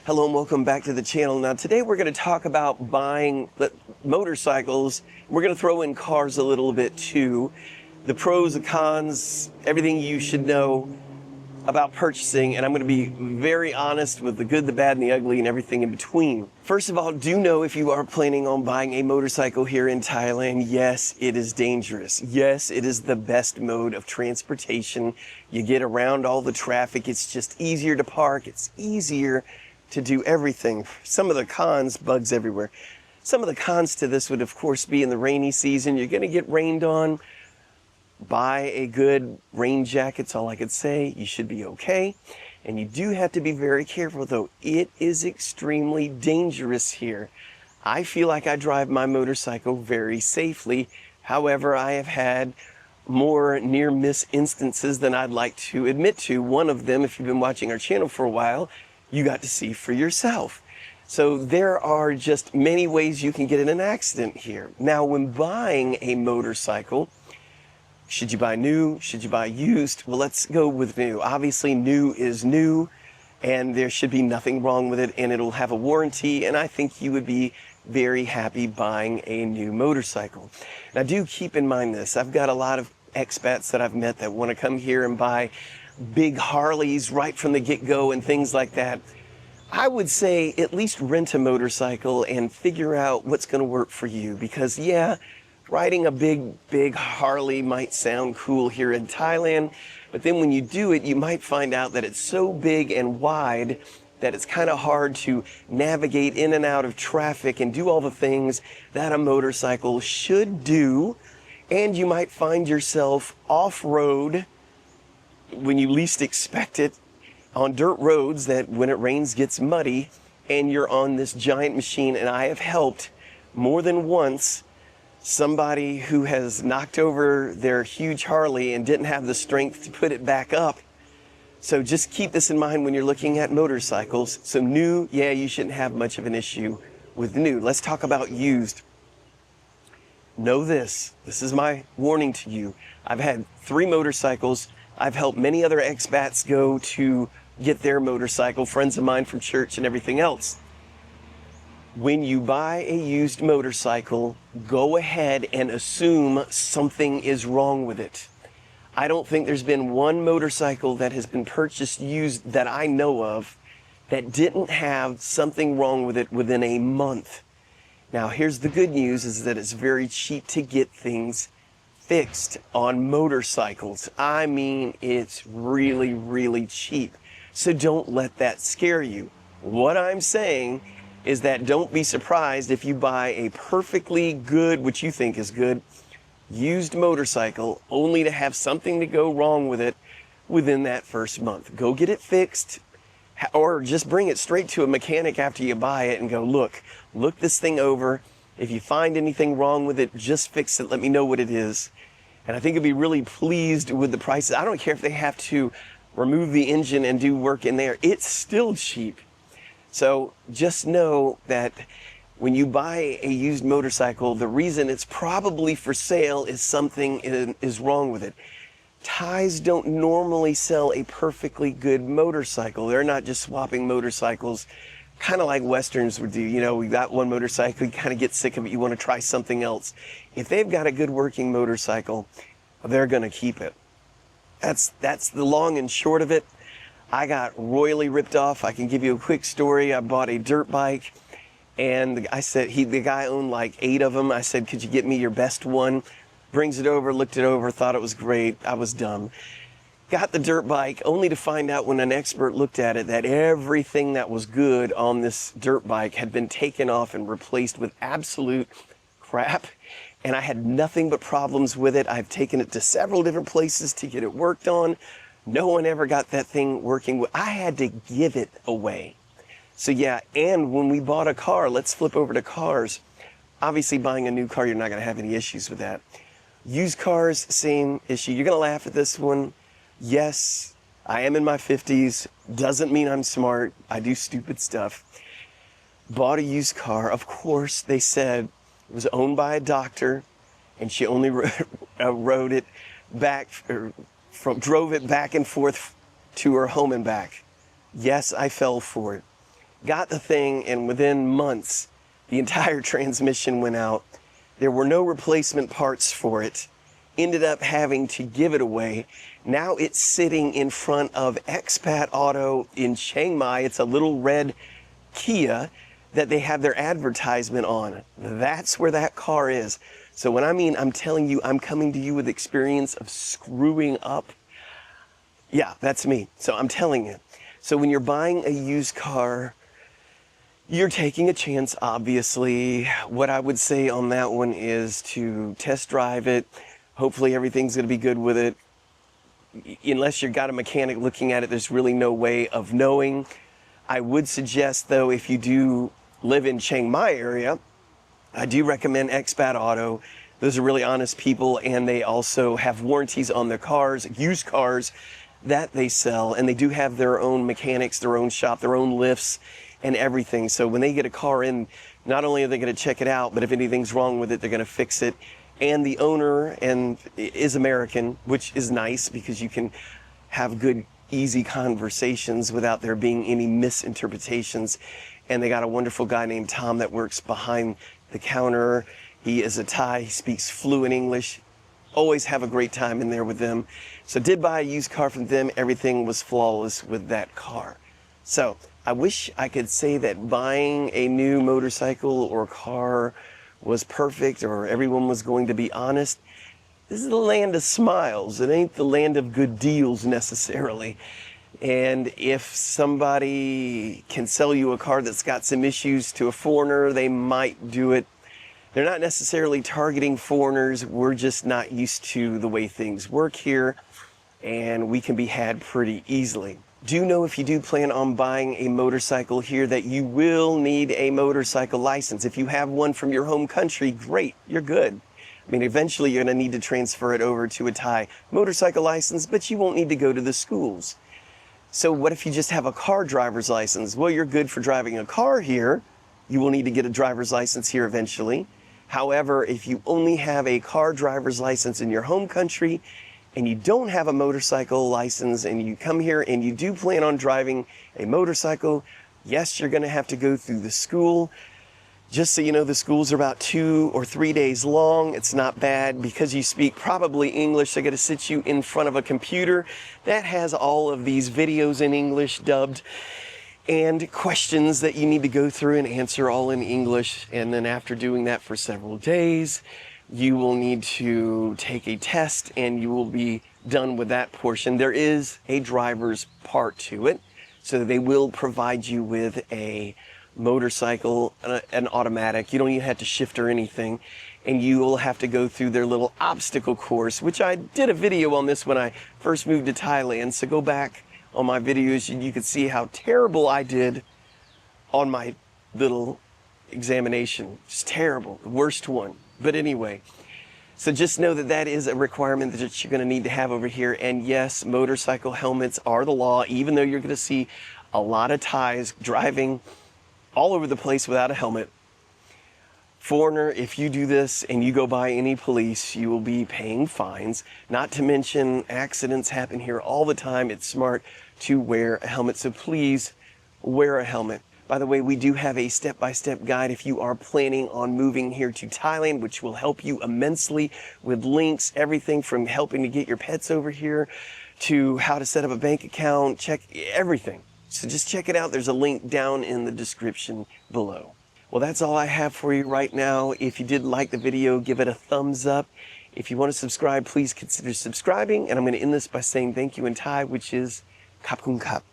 Hello and welcome back to the channel. Now today we're going to talk about buying motorcycles. We're going to throw in cars a little bit too. The pros, the cons, everything you should know about purchasing, and I'm going to be very honest with the good, the bad, and the ugly, and everything in between. First of all, do know if you are planning on buying a motorcycle here in Thailand, yes, it is dangerous. Yes, it is the best mode of transportation. You get around all the traffic. It's just easier to park. It's easier to do everything. Some of the cons, bugs everywhere. Some of the cons to this would, of course, be in the rainy season. You're going to get rained on. Buy a good rain jacket, that's all I could say. You should be okay. And you do have to be very careful, though. It is extremely dangerous here. I feel like I drive my motorcycle very safely. However, I have had more near-miss instances than I'd like to admit to. One of them, if you've been watching our channel for a while, you got to see for yourself. So there are just many ways you can get in an accident here. Now, when buying a motorcycle, should you buy new? Should you buy used? Well, let's go with new. Obviously, new is new, and there should be nothing wrong with it, and it'll have a warranty, and I think you would be very happy buying a new motorcycle. Now, do keep in mind this. I've got a lot of expats that I've met that want to come here and buy big Harleys right from the get-go and things like that. I would say at least rent a motorcycle and figure out what's going to work for you, because, yeah, riding a big Harley might sound cool here in Thailand, but then when you do it, you might find out that it's so big and wide that it's kind of hard to navigate in and out of traffic and do all the things that a motorcycle should do. And you might find yourself off-road when you least expect it, on dirt roads that when it rains gets muddy, and you're on this giant machine. And I have helped more than once somebody who has knocked over their huge Harley and didn't have the strength to put it back up. So just keep this in mind when you're looking at motorcycles. So new, yeah, you shouldn't have much of an issue with new. Let's talk about used. Know this is my warning to you. I've had 3 motorcycles. I've helped many other expats go to get their motorcycle, friends of mine from church and everything else. When you buy a used motorcycle, go ahead and assume something is wrong with it. I don't think there's been one motorcycle that has been purchased used that I know of that didn't have something wrong with it within a month. Now, here's the good news, is that it's very cheap to get things fixed on motorcycles. I mean, it's really, really cheap. So don't let that scare you. What I'm saying is that don't be surprised if you buy a perfectly good, what you think is good, used motorcycle, only to have something to go wrong with it within that first month. Go get it fixed, or just bring it straight to a mechanic after you buy it and go, look this thing over. If you find anything wrong with it, just fix it. Let me know what it is. And I think you'll be really pleased with the prices. I don't care if they have to remove the engine and do work in there. It's still cheap. So just know that when you buy a used motorcycle, the reason it's probably for sale is something is wrong with it. Thais don't normally sell a perfectly good motorcycle. They're not just swapping motorcycles, kind of like Westerns would do. You know, we got one motorcycle, you kind of get sick of it, you want to try something else. If they've got a good working motorcycle, they're going to keep it. That's the long and short of it. I got royally ripped off. I can give you a quick story. I bought a dirt bike, and I said, the guy owned like 8 of them. I said, could you get me your best one? Brings it over, looked it over, thought it was great. I was dumb. Got the dirt bike, only to find out when an expert looked at it that everything that was good on this dirt bike had been taken off and replaced with absolute crap. And I had nothing but problems with it. I've taken it to several different places to get it worked on. No one ever got that thing working. I had to give it away. So yeah, and when we bought a car, let's flip over to cars. Obviously, buying a new car, you're not going to have any issues with that. Used cars, same issue. You're going to laugh at this one. Yes, I am in my 50s. Doesn't mean I'm smart. I do stupid stuff. Bought a used car. Of course, they said it was owned by a doctor, and she only rode it back, drove it back and forth to her home and back. Yes, I fell for it. got the thing, and within months, the entire transmission went out. There were no replacement parts for it. Ended up having to give it away. Now it's sitting in front of Expat Auto in Chiang Mai. It's a little red Kia that they have their advertisement on. That's where that car is. So when I'm telling you, I'm coming to you with experience of screwing up. Yeah, that's me. So I'm telling you. So when you're buying a used car, you're taking a chance, obviously. What I would say on that one is to test drive it. Hopefully everything's going to be good with it. Unless you've got a mechanic looking at it, there's really no way of knowing. I would suggest, though, if you do live in Chiang Mai area, I do recommend Expat Auto. Those are really honest people, and they also have warranties on their cars, used cars that they sell, and they do have their own mechanics, their own shop, their own lifts, and everything. So when they get a car in, not only are they going to check it out, but if anything's wrong with it, they're going to fix it. And the owner is American, which is nice because you can have good, easy conversations without there being any misinterpretations. And they got a wonderful guy named Tom that works behind the counter. He is a Thai, he speaks fluent English. Always have a great time in there with them. So did buy a used car from them. Everything was flawless with that car. So I wish I could say that buying a new motorcycle or car was perfect or everyone was going to be honest. This is the land of smiles. It ain't the land of good deals necessarily. And if somebody can sell you a car that's got some issues to a foreigner, they might do it. They're not necessarily targeting foreigners. We're just not used to the way things work here, and we can be had pretty easily. Do know if you do plan on buying a motorcycle here that you will need a motorcycle license. If you have one from your home country, great, you're good. I mean, eventually you're going to need to transfer it over to a Thai motorcycle license, but you won't need to go to the schools. So what if you just have a car driver's license? Well, you're good for driving a car here. You will need to get a driver's license here eventually. However, if you only have a car driver's license in your home country and you don't have a motorcycle license and you come here and you do plan on driving a motorcycle, yes, you're going to have to go through the school. Just so you know, the schools are about 2 or 3 days long. It's not bad because you speak probably English. They're going to sit you in front of a computer that has all of these videos in English dubbed and questions that you need to go through and answer all in English. And then after doing that for several days, you will need to take a test and you will be done with that portion. There is a driver's part to it, so they will provide you with a motorcycle, an automatic. You don't even have to shift or anything, and you will have to go through their little obstacle course, which I did a video on this when I first moved to Thailand. So go back on my videos, you can see how terrible I did on my little examination. Just terrible, the worst one. But anyway, so just know that that is a requirement that you're going to need to have over here. And yes, motorcycle helmets are the law, even though you're going to see a lot of Thais driving all over the place without a helmet. Foreigner, if you do this and you go by any police, you will be paying fines. Not to mention accidents happen here all the time. It's smart to wear a helmet, so please wear a helmet. By the way, we do have a step-by-step guide if you are planning on moving here to Thailand, which will help you immensely with links, everything from helping to get your pets over here to how to set up a bank account, check everything. So just check it out. There's a link down in the description below. Well, that's all I have for you right now. If you did like the video, give it a thumbs up. If you want to subscribe, please consider subscribing. And I'm going to end this by saying thank you in Thai, which is Khap Kun Khap.